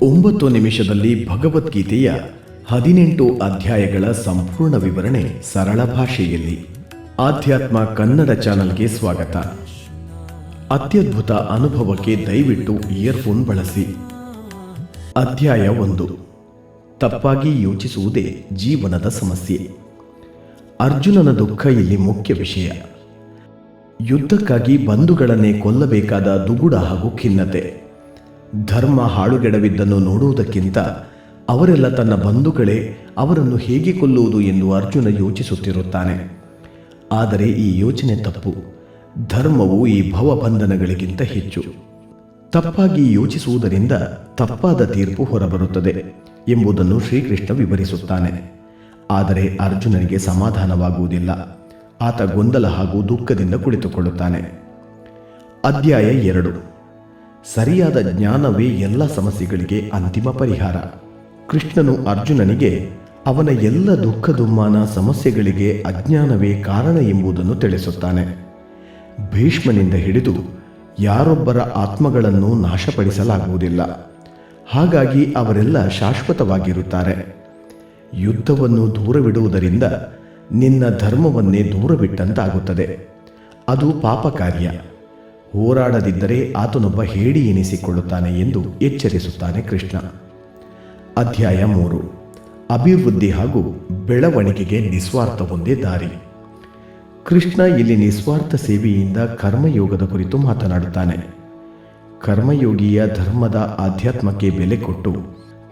9 ನಿಮಿಷದಲ್ಲಿ ಭಗವದ್ಗೀತೆಯ 18 ಅಧ್ಯಾಯಗಳ ಸಂಪೂರ್ಣ ವಿವರಣೆ ಸರಳ ಭಾಷೆಯಲ್ಲಿ. ಆಧ್ಯಾತ್ಮ ಕನ್ನಡ ಚಾನಲ್ಗೆ ಸ್ವಾಗತ. ಅತ್ಯದ್ಭುತ ಅನುಭವಕ್ಕೆ ದಯವಿಟ್ಟು ಇಯರ್ಫೋನ್ ಬಳಸಿ. ಅಧ್ಯಾಯ 1. ತಪ್ಪಾಗಿ ಯೋಚಿಸುವುದೇ ಜೀವನದ ಸಮಸ್ಯೆ. ಅರ್ಜುನನ ದುಃಖ ಇಲ್ಲಿ ಮುಖ್ಯ ವಿಷಯ. ಯುದ್ಧಕ್ಕಾಗಿ ಬಂಧುಗಳನ್ನೇ ಕೊಲ್ಲಬೇಕಾದ ದುಗುಡ ಹಾಗೂ ಖಿನ್ನತೆ. ಧರ್ಮ ಹಾಳುಗೆಡವಿದ್ದನ್ನು ನೋಡುವುದಕ್ಕಿಂತ ಅವರೆಲ್ಲ ತನ್ನ ಬಂಧುಗಳೇ, ಅವರನ್ನು ಹೇಗೆ ಕೊಲ್ಲುವುದು ಎಂದು ಅರ್ಜುನ ಯೋಚಿಸುತ್ತಿರುತ್ತಾನೆ. ಆದರೆ ಈ ಯೋಚನೆ ತಪ್ಪು. ಧರ್ಮವು ಈ ಭವಬಂಧನಗಳಿಗಿಂತ ಹೆಚ್ಚು. ತಪ್ಪಾಗಿ ಯೋಚಿಸುವುದರಿಂದ ತಪ್ಪಾದ ತೀರ್ಪು ಹೊರಬರುತ್ತದೆ ಎಂಬುದನ್ನು ಶ್ರೀಕೃಷ್ಣ ವಿವರಿಸುತ್ತಾನೆ. ಆದರೆ ಅರ್ಜುನನಿಗೆ ಸಮಾಧಾನವಾಗುವುದಿಲ್ಲ. ಆತ ಗೊಂದಲ ಹಾಗೂ ದುಃಖದಿಂದ ಕುಳಿತುಕೊಳ್ಳುತ್ತಾನೆ. ಅಧ್ಯಾಯ 2. ಸರಿಯಾದ ಜ್ಞಾನವೇ ಎಲ್ಲ ಸಮಸ್ಯೆಗಳಿಗೆ ಅಂತಿಮ ಪರಿಹಾರ. ಕೃಷ್ಣನು ಅರ್ಜುನನಿಗೆ ಅವನ ಎಲ್ಲ ದುಃಖ ದುಮ್ಮಾನ ಸಮಸ್ಯೆಗಳಿಗೆ ಅಜ್ಞಾನವೇ ಕಾರಣ ಎಂಬುದನ್ನು ತಿಳಿಸುತ್ತಾನೆ. ಭೀಷ್ಮನಿಂದ ಹಿಡಿದು ಯಾರೊಬ್ಬರ ಆತ್ಮಗಳನ್ನು ನಾಶಪಡಿಸಲಾಗುವುದಿಲ್ಲ. ಹಾಗಾಗಿ ಅವರೆಲ್ಲ ಶಾಶ್ವತವಾಗಿರುತ್ತಾರೆ. ಯುದ್ಧವನ್ನು ದೂರವಿಡುವುದರಿಂದ ನಿನ್ನ ಧರ್ಮವನ್ನೇ ದೂರವಿಟ್ಟಂತಾಗುತ್ತದೆ. ಅದು ಪಾಪ ಕಾರ್ಯ. ಹೋರಾಡದಿದ್ದರೆ ಆತನೊಬ್ಬ ಹೇಡಿ ಎನಿಸಿಕೊಳ್ಳುತ್ತಾನೆ ಎಂದು ಎಚ್ಚರಿಸುತ್ತಾನೆ ಕೃಷ್ಣ. ಅಧ್ಯಾಯ 3. ಅಭಿವೃದ್ಧಿ ಹಾಗೂ ಬೆಳವಣಿಗೆಗೆ ನಿಸ್ವಾರ್ಥ ಒಂದೇ ದಾರಿ. ಕೃಷ್ಣ ಇಲ್ಲಿ ನಿಸ್ವಾರ್ಥ ಸೇವೆಯಿಂದ ಕರ್ಮಯೋಗದ ಕುರಿತು ಮಾತನಾಡುತ್ತಾನೆ. ಕರ್ಮಯೋಗಿಯ ಧರ್ಮದ ಆಧ್ಯಾತ್ಮಕ್ಕೆ ಬೆಲೆ ಕೊಟ್ಟು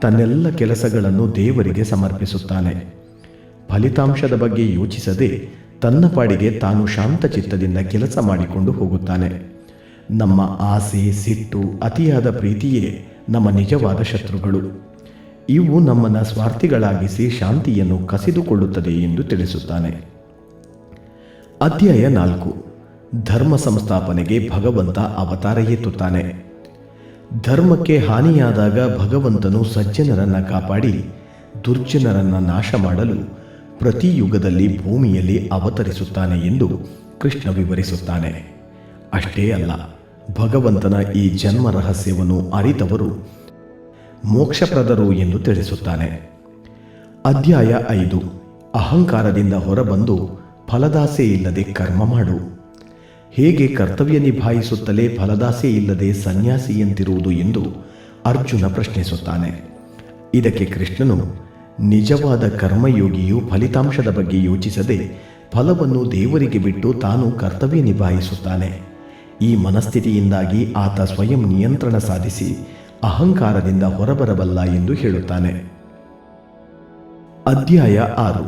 ತನ್ನೆಲ್ಲ ಕೆಲಸಗಳನ್ನು ದೇವರಿಗೆ ಸಮರ್ಪಿಸುತ್ತಾನೆ. ಫಲಿತಾಂಶದ ಬಗ್ಗೆ ಯೋಚಿಸದೆ ತನ್ನ ಪಾಡಿಗೆ ತಾನು ಶಾಂತಚಿತ್ತದಿಂದ ಕೆಲಸ ಮಾಡಿಕೊಂಡು ಹೋಗುತ್ತಾನೆ. ನಮ್ಮ ಆಸೆ, ಸಿಟ್ಟು, ಅತಿಯಾದ ಪ್ರೀತಿಯೇ ನಮ್ಮ ನಿಜವಾದ ಶತ್ರುಗಳು. ಇವು ನಮ್ಮನ್ನು ಸ್ವಾರ್ಥಿಗಳಾಗಿಸಿ ಶಾಂತಿಯನ್ನು ಕಸಿದುಕೊಳ್ಳುತ್ತದೆ ಎಂದು ತಿಳಿಸುತ್ತಾನೆ. ಅಧ್ಯಾಯ 4. ಧರ್ಮ ಸಂಸ್ಥಾಪನೆಗೆ ಭಗವಂತ ಅವತಾರ ಎತ್ತುತ್ತಾನೆ. ಧರ್ಮಕ್ಕೆ ಹಾನಿಯಾದಾಗ ಭಗವಂತನು ಸಜ್ಜನರನ್ನು ಕಾಪಾಡಿ ದುರ್ಜನರನ್ನು ನಾಶ ಮಾಡಲು ಪ್ರತಿ ಯುಗದಲ್ಲಿ ಭೂಮಿಯಲ್ಲಿ ಅವತರಿಸುತ್ತಾನೆ ಎಂದು ಕೃಷ್ಣ ವಿವರಿಸುತ್ತಾನೆ. ಅಷ್ಟೇ ಅಲ್ಲ, ಭಗವಂತನ ಈ ಜನ್ಮ ರಹಸ್ಯವನ್ನು ಅರಿತವರು ಮೋಕ್ಷಪ್ರದರು ಎಂದು ತಿಳಿಸುತ್ತಾನೆ. ಅಧ್ಯಾಯ 5. ಅಹಂಕಾರದಿಂದ ಹೊರಬಂದು ಫಲದಾಸೆ ಇಲ್ಲದೆ ಕರ್ಮ ಮಾಡು. ಹೇಗೆ ಕರ್ತವ್ಯ ನಿಭಾಯಿಸುತ್ತಲೇ ಫಲದಾಸೆ ಇಲ್ಲದೆ ಸನ್ಯಾಸಿಯಂತಿರುವುದು ಎಂದು ಅರ್ಜುನ ಪ್ರಶ್ನಿಸುತ್ತಾನೆ. ಇದಕ್ಕೆ ಕೃಷ್ಣನು, ನಿಜವಾದ ಕರ್ಮಯೋಗಿಯು ಫಲಿತಾಂಶದ ಬಗ್ಗೆ ಯೋಚಿಸದೆ ಫಲವನ್ನು ದೇವರಿಗೆ ಬಿಟ್ಟು ತಾನು ಕರ್ತವ್ಯ ನಿಭಾಯಿಸುತ್ತಾನೆ. ಈ ಮನಸ್ಥಿತಿಯಿಂದಾಗಿ ಆತ ಸ್ವಯಂ ನಿಯಂತ್ರಣ ಸಾಧಿಸಿ ಅಹಂಕಾರದಿಂದ ಹೊರಬರಬಲ್ಲ ಎಂದು ಹೇಳುತ್ತಾನೆ. ಅಧ್ಯಾಯ 6.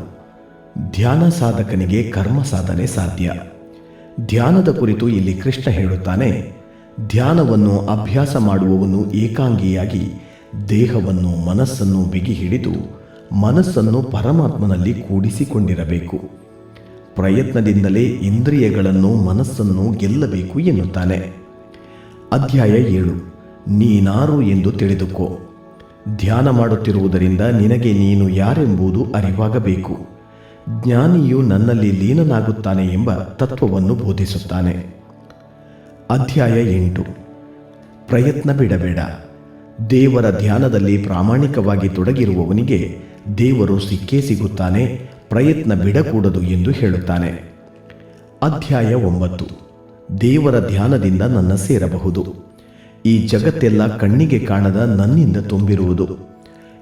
ಧ್ಯಾನ ಸಾಧಕನಿಗೆ ಕರ್ಮ ಸಾಧನೆ ಸಾಧ್ಯ. ಧ್ಯಾನದ ಕುರಿತು ಇಲ್ಲಿ ಕೃಷ್ಣ ಹೇಳುತ್ತಾನೆ. ಧ್ಯಾನವನ್ನು ಅಭ್ಯಾಸ ಮಾಡುವವನು ಏಕಾಂಗಿಯಾಗಿ ದೇಹವನ್ನು, ಮನಸ್ಸನ್ನು ಬಿಗಿ ಹಿಡಿದು ಮನಸ್ಸನ್ನು ಪರಮಾತ್ಮನಲ್ಲಿ ಕೂಡಿಸಿಕೊಂಡಿರಬೇಕು. ಪ್ರಯತ್ನದಿಂದಲೇ ಇಂದ್ರಿಯಗಳನ್ನು, ಮನಸ್ಸನ್ನು ಗೆಲ್ಲಬೇಕು ಎನ್ನುತ್ತಾನೆ. ಅಧ್ಯಾಯ 7. ನೀನಾರು ಎಂದು ತಿಳಿದುಕೋ. ಧ್ಯಾನ ಮಾಡುತ್ತಿರುವುದರಿಂದ ನಿನಗೆ ನೀನು ಯಾರೆಂಬುದು ಅರಿವಾಗಬೇಕು. ಜ್ಞಾನಿಯು ನನ್ನಲ್ಲಿ ಲೀನನಾಗುತ್ತಾನೆ ಎಂಬ ತತ್ವವನ್ನು ಬೋಧಿಸುತ್ತಾನೆ. ಅಧ್ಯಾಯ 8. ಪ್ರಯತ್ನ ಬಿಡಬೇಡ. ದೇವರ ಧ್ಯಾನದಲ್ಲಿ ಪ್ರಾಮಾಣಿಕವಾಗಿ ತೊಡಗಿರುವವನಿಗೆ ದೇವರು ಸಿಕ್ಕೇ ಸಿಗುತ್ತಾನೆ. ಪ್ರಯತ್ನ ಬಿಡಕೂಡದು ಎಂದು ಹೇಳುತ್ತಾನೆ. ಅಧ್ಯಾಯ 9. ದೇವರ ಧ್ಯಾನದಿಂದ ನನ್ನ ಸೇರಬಹುದು. ಈ ಜಗತ್ತೆಲ್ಲ ಕಣ್ಣಿಗೆ ಕಾಣದ ನನ್ನಿಂದ ತುಂಬಿರುವುದು.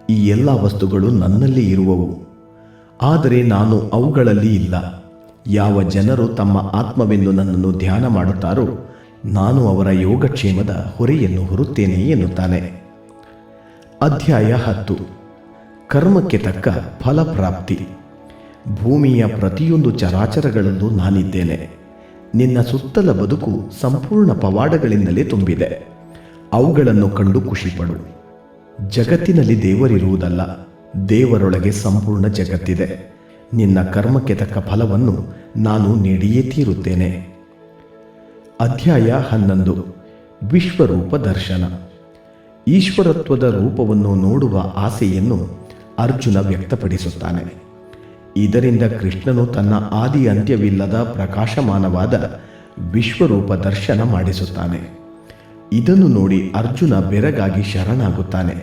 ಈ ಎಲ್ಲ ವಸ್ತುಗಳು ನನ್ನಲ್ಲಿ ಇರುವವು, ಆದರೆ ನಾನು ಅವುಗಳಲ್ಲಿ ಇಲ್ಲ. ಯಾವ ಜನರು ತಮ್ಮ ಆತ್ಮವೆಂದು ನನ್ನನ್ನು ಧ್ಯಾನ ಮಾಡುತ್ತಾರೋ ನಾನು ಅವರ ಯೋಗಕ್ಷೇಮದ ಹೊರೆಯನ್ನು ಹೊರುತ್ತೇನೆ ಎನ್ನುತ್ತಾನೆ. ಅಧ್ಯಾಯ 10. ಕರ್ಮಕ್ಕೆ ತಕ್ಕ ಫಲಪ್ರಾಪ್ತಿ. ಭೂಮಿಯ ಪ್ರತಿಯೊಂದು ಚರಾಚರಗಳಲ್ಲೂ ನಾನಿದ್ದೇನೆ. ನಿನ್ನ ಸುತ್ತಲ ಬದುಕು ಸಂಪೂರ್ಣ ಪವಾಡಗಳಿಂದಲೇ ತುಂಬಿದೆ. ಅವುಗಳನ್ನು ಕಂಡು ಖುಷಿಪಡು. ಜಗತ್ತಿನಲ್ಲಿ ದೇವರಿರುವುದಲ್ಲ, ದೇವರೊಳಗೆ ಸಂಪೂರ್ಣ ಜಗತ್ತಿದೆ. ನಿನ್ನ ಕರ್ಮಕ್ಕೆ ತಕ್ಕ ಫಲವನ್ನು ನಾನು ನೀಡಿಯೇ ತೀರುತ್ತೇನೆ. ಅಧ್ಯಾಯ 11. ವಿಶ್ವರೂಪ ದರ್ಶನ. ಈಶ್ವರತ್ವದ ರೂಪವನ್ನು ನೋಡುವ ಆಸೆಯನ್ನು ಅರ್ಜುನ ವ್ಯಕ್ತಪಡಿಸುತ್ತಾನೆ. ಇದರಿಂದ ಕೃಷ್ಣನು ತನ್ನ ಆದಿ ಅಂತ್ಯವಿಲ್ಲದ ಪ್ರಕಾಶಮಾನವಾದ ವಿಶ್ವರೂಪ ದರ್ಶನ ಮಾಡಿಸುತ್ತಾನೆ. ಇದನ್ನು ನೋಡಿ ಅರ್ಜುನ ಬೆರಗಾಗಿ ಶರಣಾಗುತ್ತಾನೆ.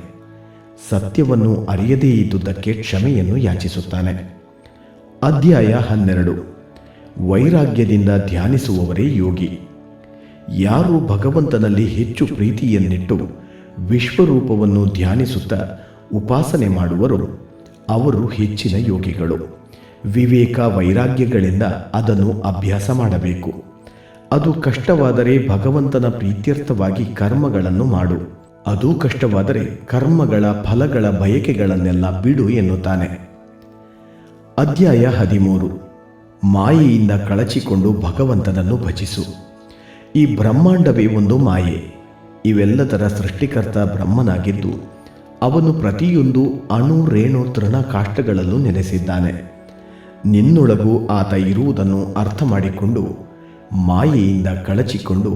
ಸತ್ಯವನ್ನು ಅರಿಯದೇ ಇದ್ದುದಕ್ಕೆ ಕ್ಷಮೆಯನ್ನು ಯಾಚಿಸುತ್ತಾನೆ. ಅಧ್ಯಾಯ 12. ವೈರಾಗ್ಯದಿಂದ ಧ್ಯಾನಿಸುವವರೇ ಯೋಗಿ. ಯಾರು ಭಗವಂತನಲ್ಲಿ ಹೆಚ್ಚು ಪ್ರೀತಿಯನ್ನಿಟ್ಟು ವಿಶ್ವರೂಪವನ್ನು ಧ್ಯಾನಿಸುತ್ತಾ ಉಪಾಸನೆ ಮಾಡುವರೋ ಅವರು ಹೆಚ್ಚಿನ ಯೋಗಿಗಳು. ವಿವೇಕ ವೈರಾಗ್ಯಗಳಿಂದ ಅದನ್ನು ಅಭ್ಯಾಸ ಮಾಡಬೇಕು. ಅದು ಕಷ್ಟವಾದರೆ ಭಗವಂತನ ಪ್ರೀತ್ಯರ್ಥವಾಗಿ ಕರ್ಮಗಳನ್ನು ಮಾಡು, ಅದೂ ಕಷ್ಟವಾದರೆ ಕರ್ಮಗಳ ಫಲಗಳ ಬಯಕೆಗಳನ್ನೆಲ್ಲ ಬಿಡು ಎನ್ನುತ್ತಾನೆ. ಅಧ್ಯಾಯ 13. ಮಾಯೆಯಿಂದ ಕಳಚಿಕೊಂಡು ಭಗವಂತನನ್ನು ಭಜಿಸು. ಈ ಬ್ರಹ್ಮಾಂಡವೇ ಒಂದು ಮಾಯೆ. ಇವೆಲ್ಲದರ ಸೃಷ್ಟಿಕರ್ತ ಬ್ರಹ್ಮನಾಗಿದ್ದು ಅವನು ಪ್ರತಿಯೊಂದು ಅಣು ರೇಣು ತೃಣ ಕಾಷ್ಟಗಳಲ್ಲೂ ನೆಲೆಸಿದ್ದಾನೆ. ನಿನ್ನೊಳಗೂ ಆತ ಇರುವುದನ್ನು ಅರ್ಥ ಮಾಡಿಕೊಂಡು ಮಾಯೆಯಿಂದ ಕಳಚಿಕೊಂಡು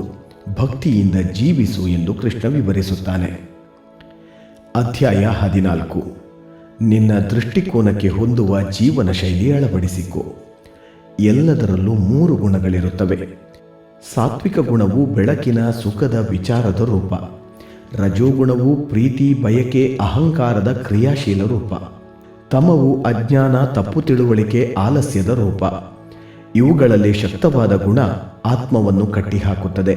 ಭಕ್ತಿಯಿಂದ ಜೀವಿಸು ಎಂದು ಕೃಷ್ಣ ವಿವರಿಸುತ್ತಾನೆ. ಅಧ್ಯಾಯ 14. ನಿನ್ನ ದೃಷ್ಟಿಕೋನಕ್ಕೆ ಹೊಂದುವ ಜೀವನ ಶೈಲಿ ಅಳವಡಿಸಿಕೊ. ಎಲ್ಲದರಲ್ಲೂ 3 ಗುಣಗಳಿರುತ್ತವೆ. ಸಾತ್ವಿಕ ಗುಣವು ಬೆಳಕಿನ ಸುಖದ ವಿಚಾರದ ರೂಪ, ರಜೋಗುಣವು ಪ್ರೀತಿ ಬಯಕೆ ಅಹಂಕಾರದ ಕ್ರಿಯಾಶೀಲ ರೂಪ, ತಮವು ಅಜ್ಞಾನ ತಪ್ಪು ತಿಳುವಳಿಕೆ ಆಲಸ್ಯದ ರೂಪ. ಇವುಗಳಲ್ಲಿ ಶಕ್ತವಾದ ಗುಣ ಆತ್ಮವನ್ನು ಕಟ್ಟಿಹಾಕುತ್ತದೆ.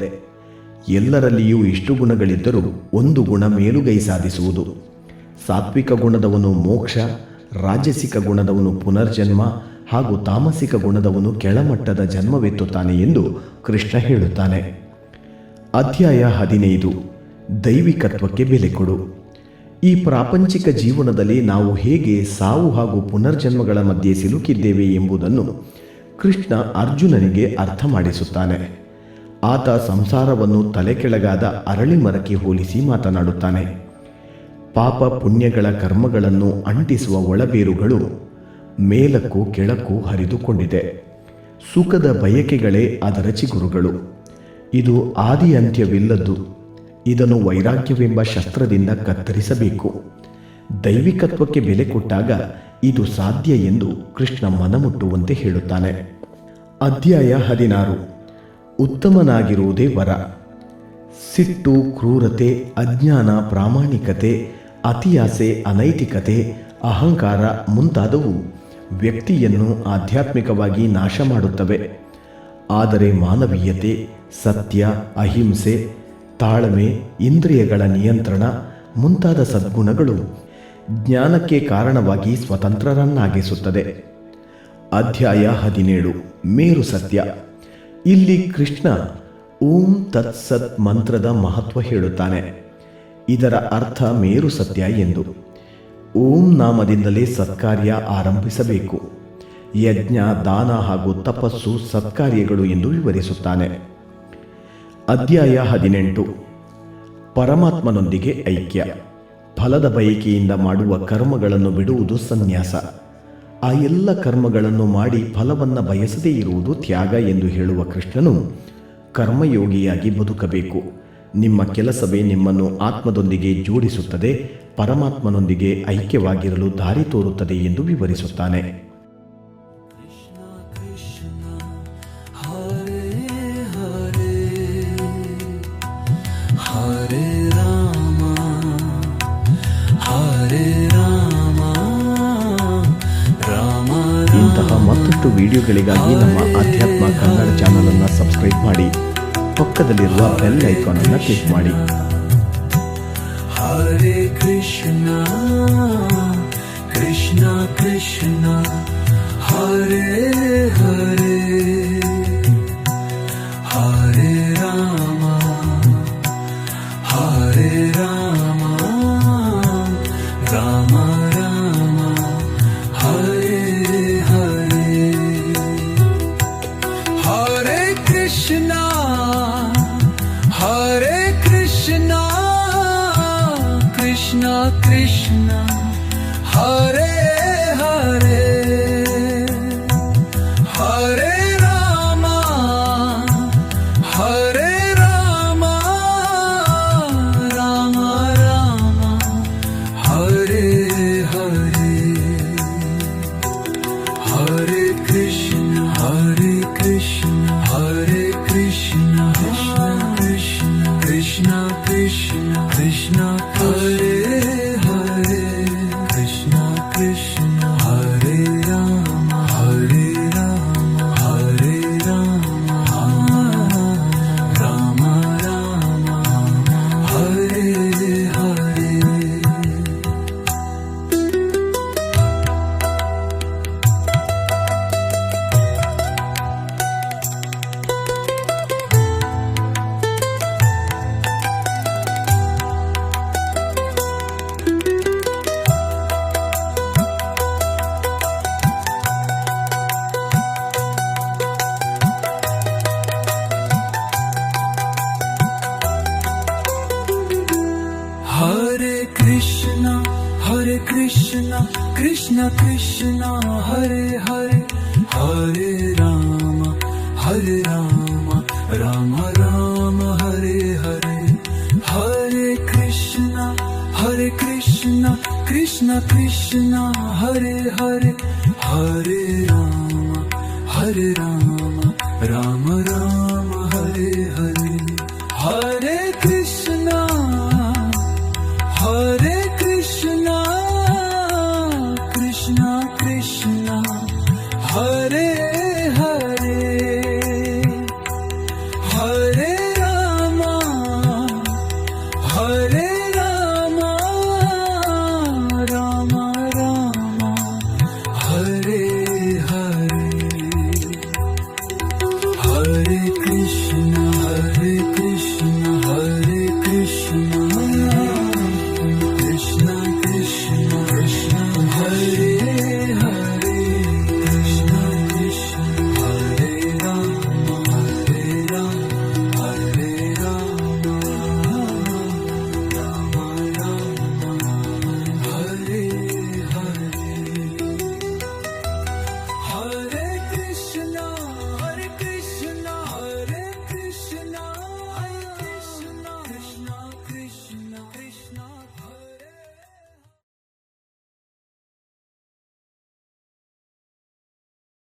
ಎಲ್ಲರಲ್ಲಿಯೂ ಇಷ್ಟು ಗುಣಗಳಿದ್ದರೂ ಒಂದು ಗುಣ ಮೇಲುಗೈ ಸಾಧಿಸುವುದು. ಸಾತ್ವಿಕ ಗುಣದವನು ಮೋಕ್ಷ, ರಾಜಸಿಕ ಗುಣದವನು ಪುನರ್ಜನ್ಮ ಹಾಗೂ ತಾಮಸಿಕ ಗುಣದವನು ಕೆಳಮಟ್ಟದ ಜನ್ಮವೆತ್ತುತ್ತಾನೆ ಎಂದು ಕೃಷ್ಣ ಹೇಳುತ್ತಾನೆ. ಅಧ್ಯಾಯ 15. ದೈವಿಕತ್ವಕ್ಕೆ ಬೆಲೆ ಕೊಡು. ಈ ಪ್ರಾಪಂಚಿಕ ಜೀವನದಲ್ಲಿ ನಾವು ಹೇಗೆ ಸಾವು ಹಾಗೂ ಪುನರ್ಜನ್ಮಗಳ ಮಧ್ಯೆ ಸಿಲುಕಿದ್ದೇವೆ ಎಂಬುದನ್ನು ಕೃಷ್ಣ ಅರ್ಜುನನಿಗೆ ಅರ್ಥ ಮಾಡಿಸುತ್ತಾನೆ. ಆತ ಸಂಸಾರವನ್ನು ತಲೆಕೆಳಗಾದ ಅರಳಿ ಮರಕ್ಕೆ ಹೋಲಿಸಿ ಮಾತನಾಡುತ್ತಾನೆ. ಪಾಪ ಪುಣ್ಯಗಳ ಕರ್ಮಗಳನ್ನು ಅಂಟಿಸುವ ಒಳಬೇರುಗಳು ಮೇಲಕ್ಕೂ ಕೆಳಕ್ಕೂ ಹರಿದುಕೊಂಡಿದೆ. ಸುಖದ ಬಯಕೆಗಳೇ ಅದರ ಚಿಗುರುಗಳು. ಇದು ಆದಿ ಅಂತ್ಯವಿಲ್ಲದ್ದು. ಇದನ್ನು ವೈರಾಗ್ಯವೆಂಬ ಶಸ್ತ್ರದಿಂದ ಕತ್ತರಿಸಬೇಕು. ದೈವಿಕತ್ವಕ್ಕೆ ಬೆಲೆ ಕೊಟ್ಟಾಗ ಇದು ಸಾಧ್ಯ ಎಂದು ಕೃಷ್ಣ ಮನಮುಟ್ಟುವಂತೆ ಹೇಳುತ್ತಾನೆ. ಅಧ್ಯಾಯ 16. ಉತ್ತಮನಾಗಿರುವುದೇ ವರ. ಸಿಟ್ಟು, ಕ್ರೂರತೆ, ಅಜ್ಞಾನ, ಪ್ರಾಮಾಣಿಕತೆ, ಅತಿಯಾಸೆ, ಅನೈತಿಕತೆ, ಅಹಂಕಾರ ಮುಂತಾದವು ವ್ಯಕ್ತಿಯನ್ನು ಆಧ್ಯಾತ್ಮಿಕವಾಗಿ ನಾಶ ಮಾಡುತ್ತವೆ. ಆದರೆ ಮಾನವೀಯತೆ, ಸತ್ಯ, ಅಹಿಂಸೆ, ತಾಳ್ಮೆ, ಇಂದ್ರಿಯಗಳ ನಿಯಂತ್ರಣ ಮುಂತಾದ ಸದ್ಗುಣಗಳು ಜ್ಞಾನಕ್ಕೆ ಕಾರಣವಾಗಿ ಸ್ವತಂತ್ರರನ್ನಾಗಿಸುತ್ತದೆ. ಅಧ್ಯಾಯ 17. ಮೇರು ಸತ್ಯ. ಇಲ್ಲಿ ಕೃಷ್ಣ ಓಂ ತತ್ ಸತ್ ಮಂತ್ರದ ಮಹತ್ವ ಹೇಳುತ್ತಾನೆ. ಇದರ ಅರ್ಥ ಮೇರು ಸತ್ಯ ಎಂದು. ಓಂ ನಾಮದಿಂದಲೇ ಸತ್ಕಾರ್ಯ ಆರಂಭಿಸಬೇಕು. ಯಜ್ಞ, ದಾನ ಹಾಗೂ ತಪಸ್ಸು ಸತ್ಕಾರ್ಯಗಳು ಎಂದು ವಿವರಿಸುತ್ತಾನೆ. ಅಧ್ಯಾಯ 18. ಪರಮಾತ್ಮನೊಂದಿಗೆ ಐಕ್ಯ. ಫಲದ ಬಯಕೆಯಿಂದ ಮಾಡುವ ಕರ್ಮಗಳನ್ನು ಬಿಡುವುದು ಸನ್ಯಾಸ. ಆ ಎಲ್ಲ ಕರ್ಮಗಳನ್ನು ಮಾಡಿ ಫಲವನ್ನು ಬಯಸದೇ ಇರುವುದು ತ್ಯಾಗ ಎಂದು ಹೇಳುವ ಕೃಷ್ಣನು ಕರ್ಮಯೋಗಿಯಾಗಿ ಬದುಕಬೇಕು. ನಿಮ್ಮ ಕೆಲಸವೇ ನಿಮ್ಮನ್ನು ಆತ್ಮದೊಂದಿಗೆ ಜೋಡಿಸುತ್ತದೆ, ಪರಮಾತ್ಮನೊಂದಿಗೆ ಐಕ್ಯವಾಗಿರಲು ದಾರಿ ತೋರುತ್ತದೆ ಎಂದು ವಿವರಿಸುತ್ತಾನೆ. ಇಂತಹ ಮತ್ತಷ್ಟು ವಿಡಿಯೋಗಳಿಗಾಗಿ ನಮ್ಮ ಆಧ್ಯಾತ್ಮ ಕನ್ನಡ ಚಾನಲನ್ನು ಸಬ್ಸ್ಕ್ರೈಬ್ ಮಾಡಿ, ಪಕ್ಕದಲ್ಲಿರುವ ಬೆಲ್ ಐಕಾನ್ ಅನ್ನು ಕ್ಲಿಕ್ ಮಾಡಿ. ಹರೇ ಕೃಷ್ಣ ಕೃಷ್ಣ ಕೃಷ್ಣ ಹರೇ ಹರೇ, ಹರೇ ರಾಮ ಹರೇ ರಾಮ, ರಾಮ ರಾಮ ಹರೇ ಹರೇ. ಹರೇ ಕೃಷ್ಣ ಹರೇ ಕೃಷ್ಣ ಕೃಷ್ಣ ಕೃಷ್ಣ ಹರೇ ಹರೇ, ಹರೇ ರಾಮ ಹರೇ ರಾಮ, ರಾಮ ರಾಮ ಹರೇ ಹರೇ. ಹರೇ ಕೃಷ್ಣ ಹರೇ ಕೃಷ್ಣ ಹರೇ ಕೃಷ್ಣ ಕೃಷ್ಣ ಕೃಷ್ಣ ಕೃಷ್ಣ ಕೃಷ್ಣ ಹರೇ ಹರೇ. Krishna Krishna Krishna Hare Hare Hare Rama Hare Rama Rama Rama Hare Hare Hare Krishna Krishna Krishna Hare Hare Hare Rama